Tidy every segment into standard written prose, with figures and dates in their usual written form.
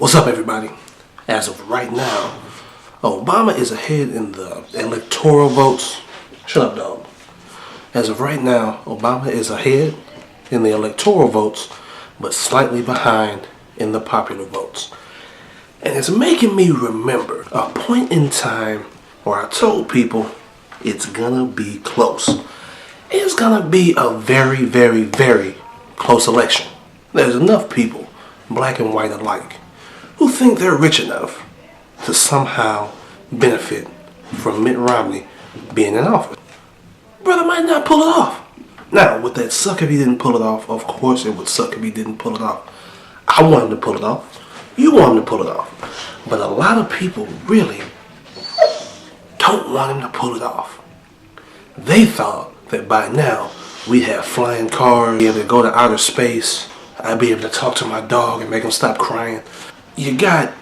What's up, everybody? As of right now, Obama is ahead in the electoral votes. Shut up, dog. As of right now, Obama is ahead in the electoral votes, but slightly behind in the popular votes. And it's making me remember a point in time where I told people it's gonna be close. It's gonna be a very, very, very close election. There's enough people, black and white alike, who think they're rich enough to somehow benefit from Mitt Romney being in office. Brother might not pull it off. Now, would that suck if he didn't pull it off? Of course it would suck if he didn't pull it off. I want him to pull it off. You want him to pull it off. But a lot of people really don't want him to pull it off. They thought that by now we'd have flying cars, be able to go to outer space, I'd be able to talk to my dog and make him stop crying. You got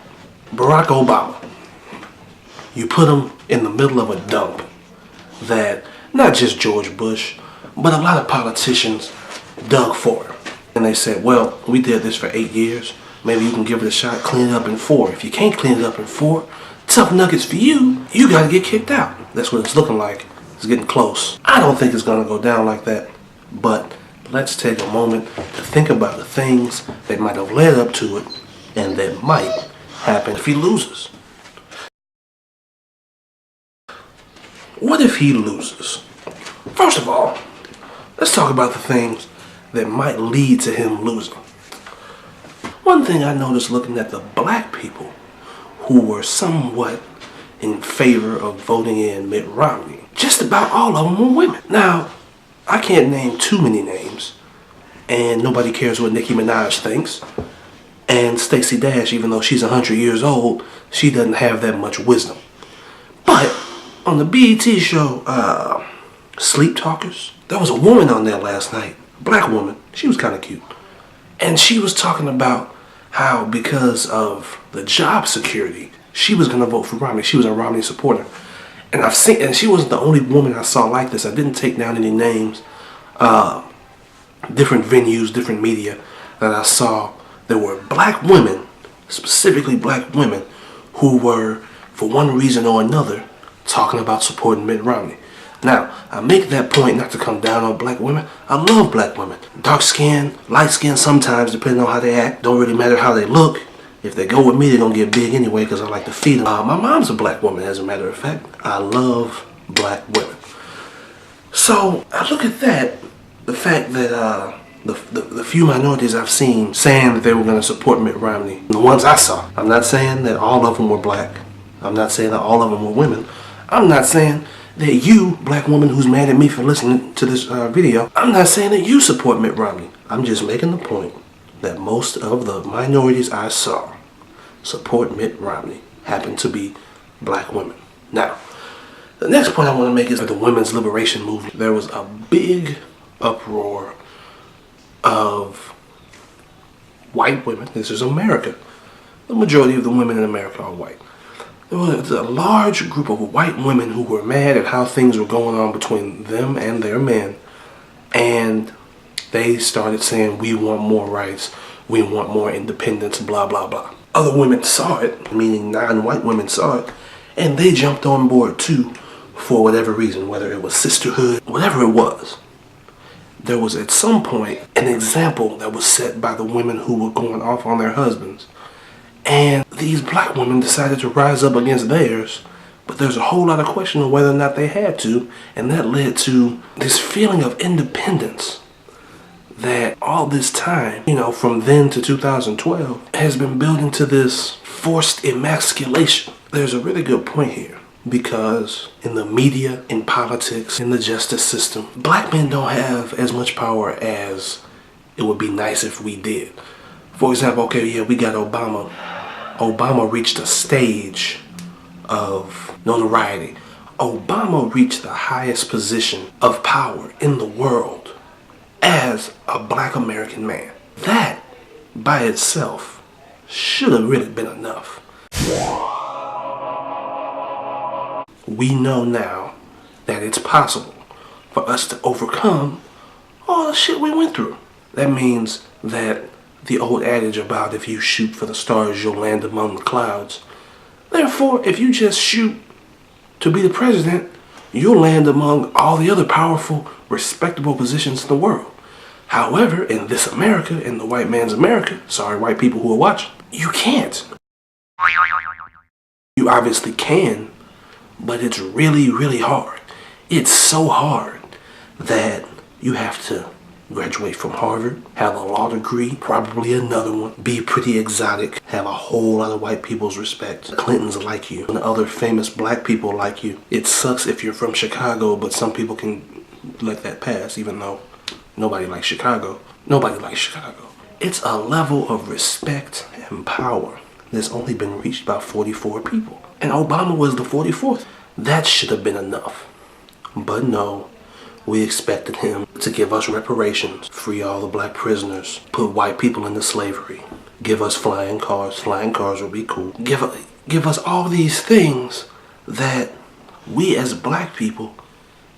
Barack Obama. You put him in the middle of a dump that not just George Bush, but a lot of politicians dug for him. And they said, well, we did this for 8 years. Maybe you can give it a shot, clean it up in 4. If you can't clean it up in 4, tough nuggets for you. You got to get kicked out. That's what it's looking like. It's getting close. I don't think it's going to go down like that. But let's take a moment to think about the things that might have led up to it and that might happen if he loses. What if he loses? First of all, let's talk about the things that might lead to him losing. One thing I noticed looking at the black people who were somewhat in favor of voting in Mitt Romney, just about all of them were women. Now, I can't name too many names, and nobody cares what Nicki Minaj thinks. And Stacey Dash, even though she's 100 years old, she doesn't have that much wisdom. But on the BET show, Sleep Talkers, there was a woman on there last night, a black woman. She was kind of cute. And she was talking about how because of the job security, she was going to vote for Romney. She was a Romney supporter. And she wasn't the only woman I saw like this. I didn't take down any names, different venues, different media that I saw. There were black women, specifically black women, who were, for one reason or another, talking about supporting Mitt Romney. Now, I make that point not to come down on black women. I love black women. Dark skin, light skin sometimes, depending on how they act. Don't really matter how they look. If they go with me, they're going to get big anyway because I like to feed them. My mom's a black woman, as a matter of fact. I love black women. So, I look at that, the fact that the few minorities I've seen saying that they were going to support Mitt Romney, the ones I saw. I'm not saying that all of them were black. I'm not saying that all of them were women. I'm not saying that you, black woman who's mad at me for listening to this video, I'm not saying that you support Mitt Romney. I'm just making the point that most of the minorities I saw support Mitt Romney happen to be black women. Now, the next point I want to make is the women's liberation movement. There was a big uproar of white women. This is America. The majority of the women in America are white. There was a large group of white women who were mad at how things were going on between them and their men. And they started saying, we want more rights, we want more independence, blah, blah, blah. Other women saw it, meaning non-white women saw it, and they jumped on board too for whatever reason, whether it was sisterhood, whatever it was. There was at some point an example that was set by the women who were going off on their husbands. And these black women decided to rise up against theirs, but there's a whole lot of question of whether or not they had to, and that led to this feeling of independence that all this time, from then to 2012, has been building to this forced emasculation. There's a really good point here, because in the media, in politics, in the justice system, black men don't have as much power as it would be nice if we did. For example, we got Obama. Obama reached a stage of notoriety. Obama reached the highest position of power in the world as a black American man. That, by itself, should have really been enough. We know now that it's possible for us to overcome all the shit we went through. That means that the old adage about if you shoot for the stars, you'll land among the clouds. Therefore, if you just shoot to be the president, you'll land among all the other powerful, respectable positions in the world. However, in this America, in the white man's America, sorry white people who are watching, you can't. You obviously can, but it's really, really hard. It's so hard that you have to graduate from Harvard, have a law degree, probably another one, be pretty exotic, have a whole lot of white people's respect. The Clintons like you, and other famous black people like you. It sucks if you're from Chicago, but some people can let that pass, even though nobody likes Chicago. Nobody likes Chicago. It's a level of respect and power that's only been reached by 44 people. And Obama was the 44th. That should have been enough. But no. We expected him to give us reparations, free all the black prisoners, put white people into slavery, give us flying cars. Flying cars would be cool. Give us all these things that we as black people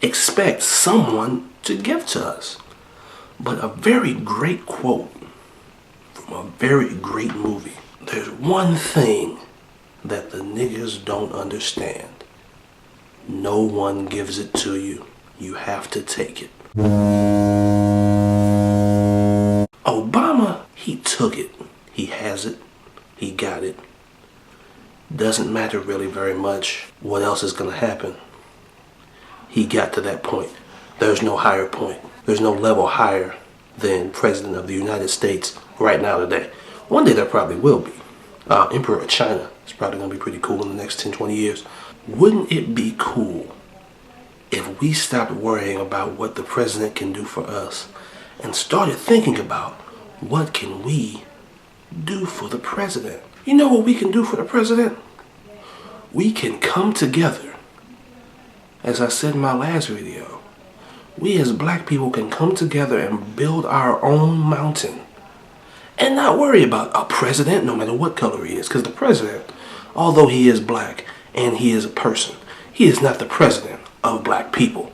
expect someone to give to us. But a very great quote from a very great movie. There's one thing that the niggas don't understand. No one gives it to you. You have to take it. Obama, he took it. He has it. He got it. Doesn't matter really very much what else is going to happen. He got to that point. There's no higher point. There's no level higher than President of the United States right now today. One day there probably will be. Emperor of China is probably going to be pretty cool in the next 10, 20 years. Wouldn't it be cool if we stopped worrying about what the president can do for us and started thinking about what can we do for the president? You know what we can do for the president? We can come together. As I said in my last video, we as black people can come together and build our own mountain and not worry about a president no matter what color he is. Because the president, although he is black and he is a person, he is not the president of black people.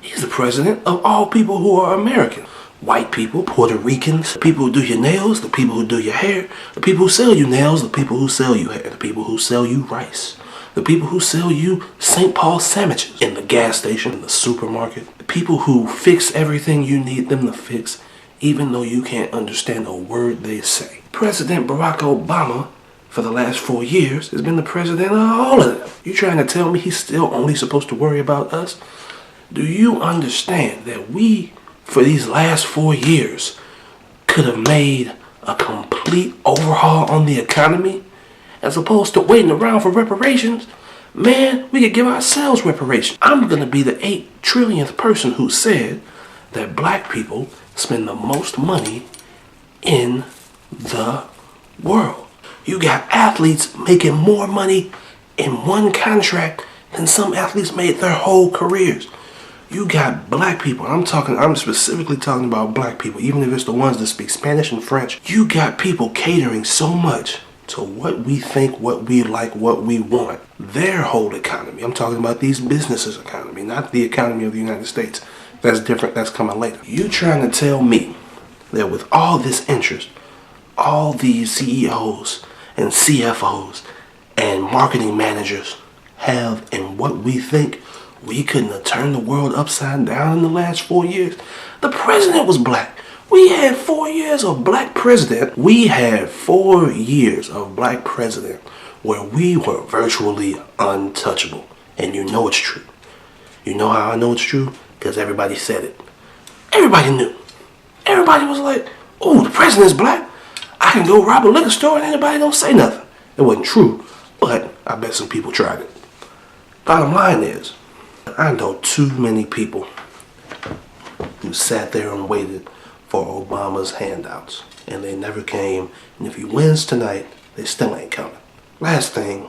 He's the president of all people who are American. White people, Puerto Ricans, the people who do your nails, the people who do your hair, the people who sell you nails, the people who sell you hair, the people who sell you rice, the people who sell you St. Paul sandwiches in the gas station, in the supermarket, the people who fix everything you need them to fix, even though you can't understand a word they say. President Barack Obama, for the last 4 years, has been the president of all of them. You trying to tell me he's still only supposed to worry about us? Do you understand that we, for these last 4 years, could have made a complete overhaul on the economy? As opposed to waiting around for reparations, man, we could give ourselves reparations. I'm going to be the 8 trillionth person who said that black people spend the most money in the world. You got athletes making more money in one contract than some athletes made their whole careers. You got black people, I'm specifically talking about black people, even if it's the ones that speak Spanish and French. You got people catering so much to what we think, what we like, what we want. Their whole economy. I'm talking about these businesses' economy, not the economy of the United States. That's different, that's coming later. You trying to tell me that with all this interest, all these CEOs and CFOs and marketing managers have in what we think, we couldn't have turned the world upside down in the last 4 years? The president was black. We had 4 years of black president. We had 4 years of black president where we were virtually untouchable. And you know it's true. You know how I know it's true? Because everybody said it. Everybody knew. Everybody was like, oh, the president's black. I can go rob a liquor store and anybody don't say nothing. It wasn't true, but I bet some people tried it. Bottom line is, I know too many people who sat there and waited for Obama's handouts, and they never came, and if he wins tonight, they still ain't coming. Last thing,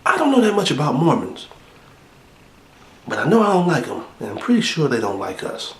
I don't know that much about Mormons, but I know I don't like them, and I'm pretty sure they don't like us.